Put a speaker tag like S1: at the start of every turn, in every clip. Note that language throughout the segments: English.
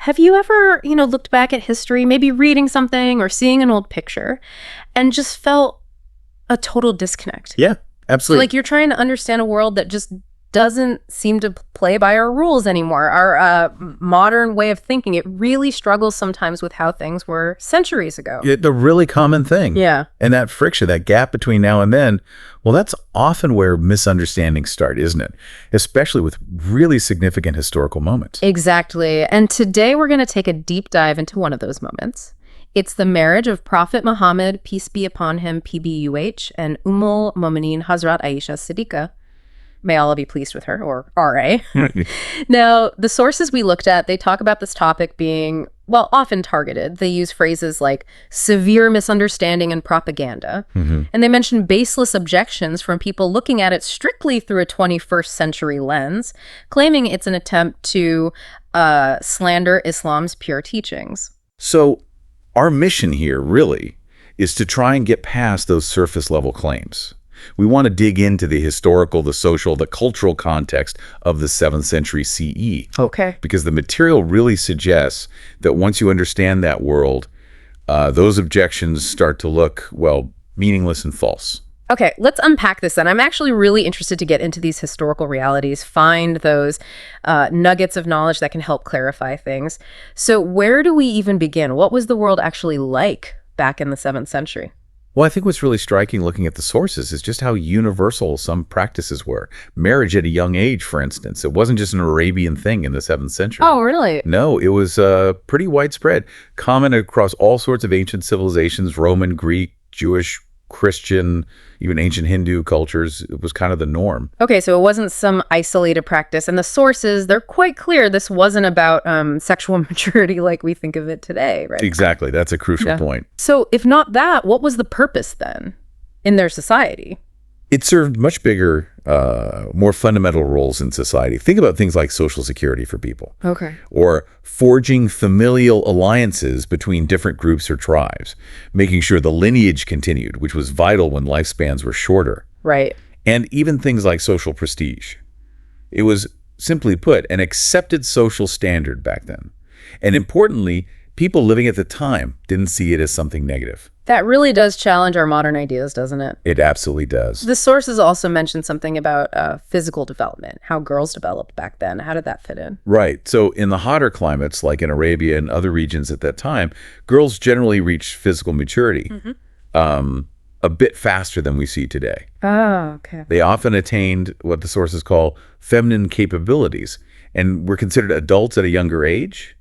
S1: Have you ever, looked back at history, maybe reading something or seeing an old picture and just felt a total disconnect?
S2: Yeah, absolutely.
S1: Like you're trying to understand a world that just doesn't seem to play by our rules anymore. Our modern way of thinking, it really struggles sometimes with how things were centuries ago.
S2: The really common thing.
S1: Yeah.
S2: And that friction, that gap between now and then, well, that's often where misunderstandings start, isn't it? Especially with really significant historical moments.
S1: Exactly. And today we're going to take a deep dive into one of those moments. It's the marriage of Prophet Muhammad, peace be upon him, PBUH, and Ummul Mu'mineen Hazrat Aisha Siddiqa. May Allah be pleased with her, or RA. Now, the sources we looked at, they talk about this topic being, well, often targeted. They use phrases like severe misunderstanding and propaganda. And they mention baseless objections from people looking at it strictly through a 21st century lens, claiming it's an attempt to slander Islam's pure teachings.
S2: So our mission here really is to try and get past those surface level claims. We want to dig into the historical, the social, the cultural context of the 7th century CE.
S1: Okay.
S2: Because the material really suggests that once you understand that world, those objections start to look, well, meaningless and false.
S1: Okay, let's unpack this then. I'm actually really interested to get into these historical realities, find those nuggets of knowledge that can help clarify things. So where do we even begin? What was the world actually like back in the 7th century?
S2: Well, I think what's really striking looking at the sources is just how universal some practices were. Marriage at a young age, for instance. It wasn't just an Arabian thing in the 7th century.
S1: Oh, really?
S2: No, it was pretty widespread. Common across all sorts of ancient civilizations, Roman, Greek, Jewish, Christian, even ancient Hindu cultures. It was kind of the norm.
S1: Okay, so it wasn't some isolated practice. And the sources, they're quite clear this wasn't about sexual maturity like we think of it today, right?
S2: Exactly. That's a crucial point.
S1: So if not that, what was the purpose then in their society?
S2: It served much bigger, more fundamental roles in society. Think about things like social security for people.
S1: Okay.
S2: Or forging familial alliances between different groups or tribes, making sure the lineage continued, which was vital when lifespans were shorter.
S1: Right.
S2: And even things like social prestige. It was, simply put, an accepted social standard back then. And importantly, people living at the time didn't see it as something negative.
S1: That really does challenge our modern ideas, doesn't it?
S2: It absolutely does.
S1: The sources also mention something about physical development, how girls developed back then. How did that fit in?
S2: Right. So in the hotter climates, like in Arabia and other regions at that time, girls generally reached physical maturity a bit faster than we see today.
S1: Oh, okay.
S2: They often attained what the sources call feminine capabilities and were considered adults at a younger age.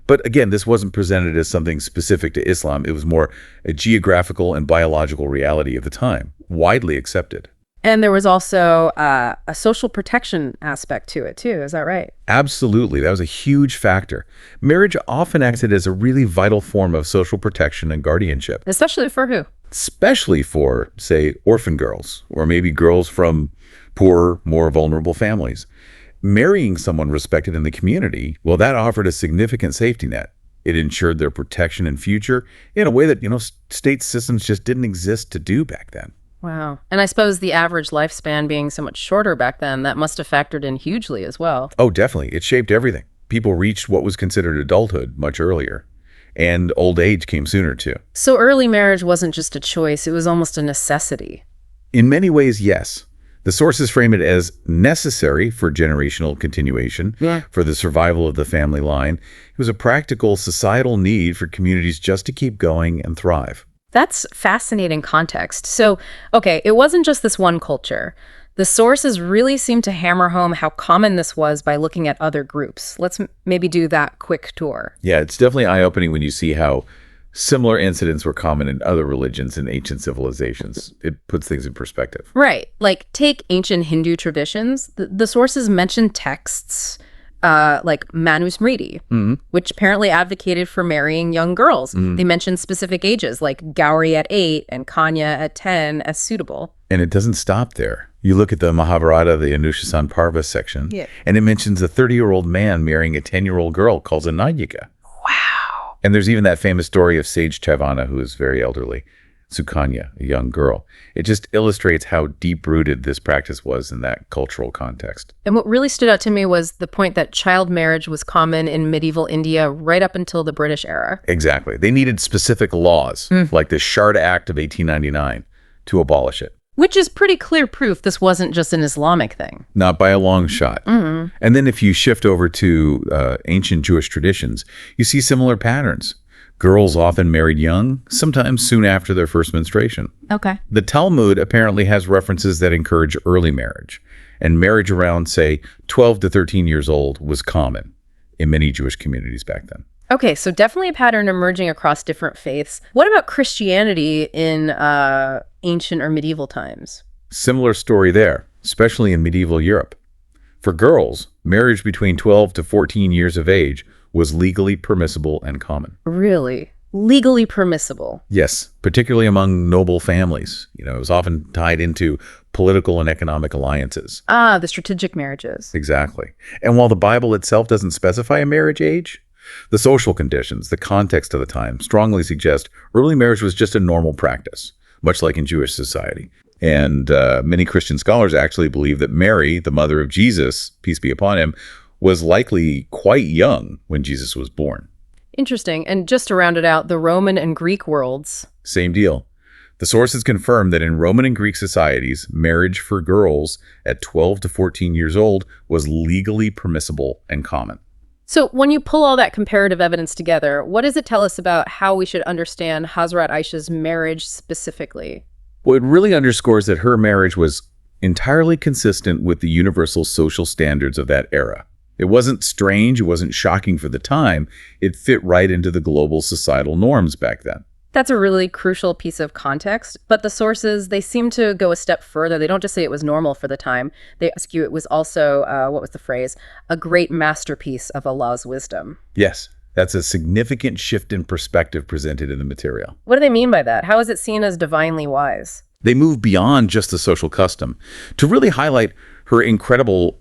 S2: But again, this wasn't presented as something specific to Islam. It was more a geographical and biological reality of the time, widely accepted.
S1: And there was also a social protection aspect to it too. Is that right?
S2: Absolutely. That was a huge factor. Marriage often acted as a really vital form of social protection and guardianship.
S1: Especially for who?
S2: Especially for, say, orphan girls, or maybe girls from poorer, more vulnerable families. Marrying someone respected in the community, well, that offered a significant safety net. It ensured their protection and future in a way that, state systems just didn't exist to do back then.
S1: Wow. And I suppose the average lifespan being so much shorter back then, that must have factored in hugely as well.
S2: Oh, definitely. It shaped everything. People reached what was considered adulthood much earlier. And old age came sooner, too.
S1: So early marriage wasn't just a choice, it was almost a necessity.
S2: In many ways, yes. The sources frame it as necessary for generational continuation, for the survival of the family line. It was a practical societal need for communities just to keep going and thrive.
S1: That's fascinating context. So, okay, it wasn't just this one culture. The sources really seem to hammer home how common this was by looking at other groups. Let's maybe do that quick tour.
S2: Yeah, it's definitely eye-opening when you see how similar incidents were common in other religions and ancient civilizations. It puts things in perspective.
S1: Right. Like, take ancient Hindu traditions. The sources mention texts like Manusmriti, which apparently advocated for marrying young girls. They mentioned specific ages, like Gauri at 8 and Kanya at 10 as suitable.
S2: And it doesn't stop there. You look at the Mahabharata, the Anushasan Parva section, and it mentions a 30-year-old man marrying a 10-year-old girl called a Nayika.
S1: Wow.
S2: And there's even that famous story of Sage Chaivana, who is very elderly. Sukanya, a young girl. It just illustrates how deep-rooted this practice was in that cultural context.
S1: And what really stood out to me was the point that child marriage was common in medieval India right up until the British era.
S2: Exactly. They needed specific laws, like the Shard Act of 1899, to abolish it.
S1: Which is pretty clear proof this wasn't just an Islamic thing.
S2: Not by a long shot. And then if you shift over to ancient Jewish traditions, you see similar patterns. Girls often married young, sometimes soon after their first menstruation.
S1: Okay.
S2: The Talmud apparently has references that encourage early marriage, and marriage around, say, 12 to 13 years old was common in many Jewish communities back then.
S1: Okay, so definitely a pattern emerging across different faiths. What about Christianity in ancient or medieval times?
S2: Similar story there, especially in medieval Europe. For girls, marriage between 12 to 14 years of age was legally permissible and common.
S1: Really? Legally permissible?
S2: Yes, particularly among noble families. It was often tied into political and economic alliances.
S1: Ah, the strategic marriages.
S2: Exactly. And while the Bible itself doesn't specify a marriage age, the social conditions, the context of the time strongly suggest early marriage was just a normal practice, much like in Jewish society. And many Christian scholars actually believe that Mary, the mother of Jesus, peace be upon him, was likely quite young when Jesus was born.
S1: Interesting. And just to round it out, the Roman and Greek worlds.
S2: Same deal. The sources confirm that in Roman and Greek societies, marriage for girls at 12 to 14 years old was legally permissible and common.
S1: So when you pull all that comparative evidence together, what does it tell us about how we should understand Hazrat Aisha's marriage specifically?
S2: Well, it really underscores that her marriage was entirely consistent with the universal social standards of that era. It wasn't strange, it wasn't shocking for the time, it fit right into the global societal norms back then.
S1: That's a really crucial piece of context, but the sources, they seem to go a step further. They don't just say it was normal for the time. They ask you it was also, what was the phrase? A great masterpiece of Allah's wisdom.
S2: Yes, that's a significant shift in perspective presented in the material.
S1: What do they mean by that? How is it seen as divinely wise?
S2: They move beyond just the social custom to really highlight her incredible,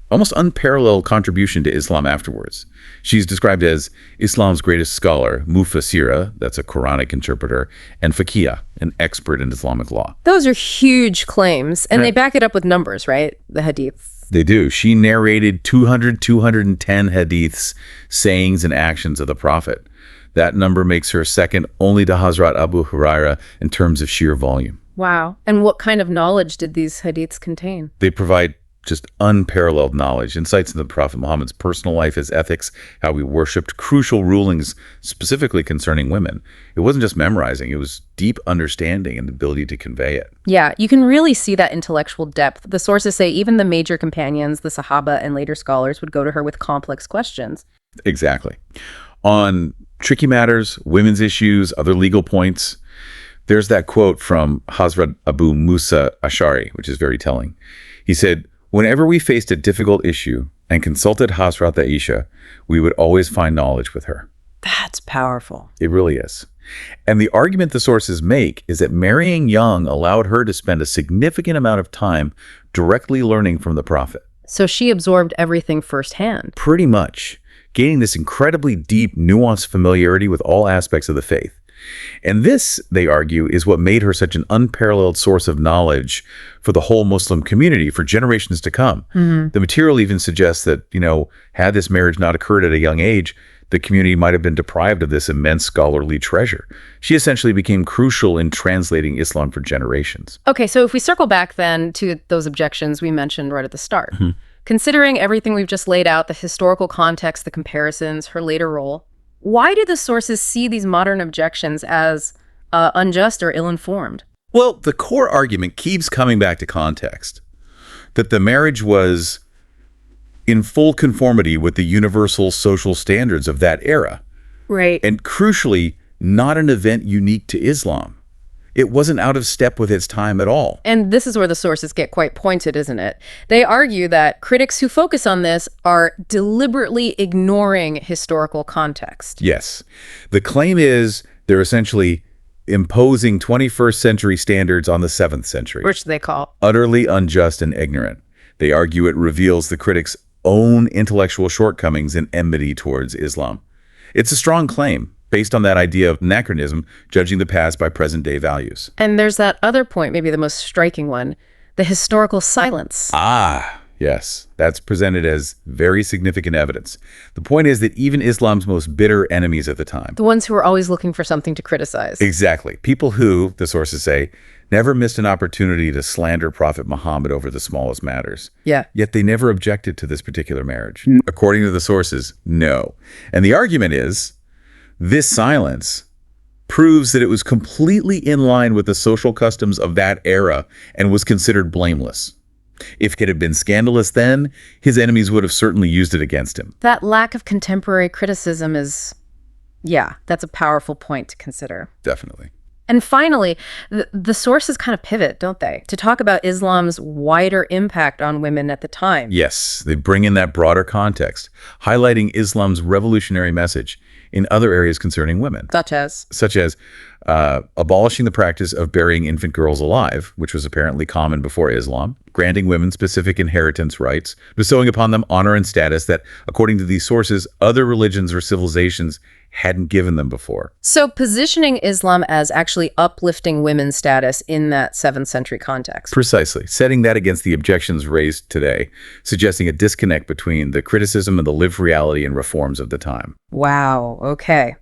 S2: almost unparalleled contribution to Islam afterwards. She's described as Islam's greatest scholar, mufassira, that's a Quranic interpreter, and faqih, an expert in Islamic law.
S1: Those are huge claims, and they back it up with numbers, right? The Hadiths.
S2: They do. She narrated 210 hadiths, sayings, and actions of the Prophet. That number makes her second only to Hazrat Abu Huraira in terms of sheer volume.
S1: Wow. And what kind of knowledge did these hadiths contain?
S2: They provide just unparalleled knowledge, insights into the Prophet Muhammad's personal life, his ethics, how he worshipped, crucial rulings specifically concerning women. It wasn't just memorizing, it was deep understanding and the ability to convey it.
S1: Yeah, you can really see that intellectual depth. The sources say even the major companions, the Sahaba and later scholars, would go to her with complex questions.
S2: Exactly. On tricky matters, women's issues, other legal points, there's that quote from Hazrat Abu Musa Ash'ari, which is very telling. He said, "Whenever we faced a difficult issue and consulted Hazrat Aisha, we would always find knowledge with her."
S1: That's powerful.
S2: It really is. And the argument the sources make is that marrying young allowed her to spend a significant amount of time directly learning from the Prophet.
S1: So she absorbed everything firsthand.
S2: Pretty much, gaining this incredibly deep, nuanced familiarity with all aspects of the faith. And this, they argue, is what made her such an unparalleled source of knowledge for the whole Muslim community for generations to come. The material even suggests that, had this marriage not occurred at a young age, the community might have been deprived of this immense scholarly treasure. She essentially became crucial in translating Islam for generations.
S1: Okay, so if we circle back then to those objections we mentioned right at the start, considering everything we've just laid out, the historical context, the comparisons, her later role, why do the sources see these modern objections as unjust or ill-informed?
S2: Well, the core argument keeps coming back to context, that the marriage was in full conformity with the universal social standards of that era.
S1: Right.
S2: And crucially, not an event unique to Islam. It wasn't out of step with its time at all.
S1: And this is where the sources get quite pointed, isn't it? They argue that critics who focus on this are deliberately ignoring historical context.
S2: Yes. The claim is they're essentially imposing 21st century standards on the 7th century.
S1: Which they call
S2: utterly unjust and ignorant. They argue it reveals the critics' own intellectual shortcomings and enmity towards Islam. It's a strong claim, based on that idea of anachronism, judging the past by present-day values.
S1: And there's that other point, maybe the most striking one, the historical silence.
S2: Ah, yes. That's presented as very significant evidence. The point is that even Islam's most bitter enemies at the time,
S1: The ones who are always looking for something to criticize.
S2: exactly, people who, the sources say, never missed an opportunity to slander Prophet Muhammad over the smallest matters.
S1: Yeah.
S2: Yet they never objected to this particular marriage. According to the sources, no. And the argument is, this silence proves that it was completely in line with the social customs of that era and was considered blameless. If it had been scandalous then, his enemies would have certainly used it against him.
S1: That lack of contemporary criticism is, that's a powerful point to consider.
S2: Definitely.
S1: And finally, the sources kind of pivot, don't they, to talk about Islam's wider impact on women at the time.
S2: Yes, they bring in that broader context, highlighting Islam's revolutionary message in other areas concerning women.
S1: Such as
S2: Abolishing the practice of burying infant girls alive, which was apparently common before Islam, granting women specific inheritance rights, bestowing upon them honor and status that, according to these sources, other religions or civilizations hadn't given them before.
S1: So positioning Islam as actually uplifting women's status in that 7th century context.
S2: Precisely. Setting that against the objections raised today, suggesting a disconnect between the criticism and the lived reality and reforms of the time.
S1: Wow, okay.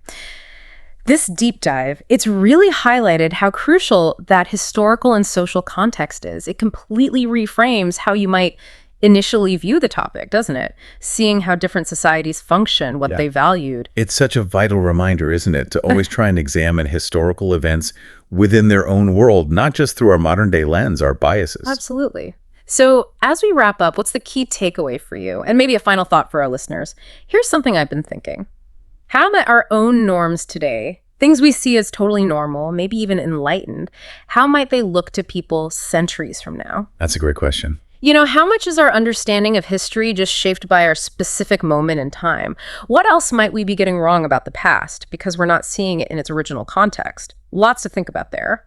S1: This deep dive, it's really highlighted how crucial that historical and social context is. It completely reframes how you might initially view the topic, doesn't it? Seeing how different societies function, what they valued.
S2: It's such a vital reminder, isn't it, to always try and examine historical events within their own world, not just through our modern day lens, our biases.
S1: Absolutely. So as we wrap up, what's the key takeaway for you? And maybe a final thought for our listeners. Here's something I've been thinking. How might our own norms today, things we see as totally normal, maybe even enlightened, how might they look to people centuries from now?
S2: That's a great question.
S1: You know, how much is our understanding of history just shaped by our specific moment in time? What else might we be getting wrong about the past because we're not seeing it in its original context? Lots to think about there.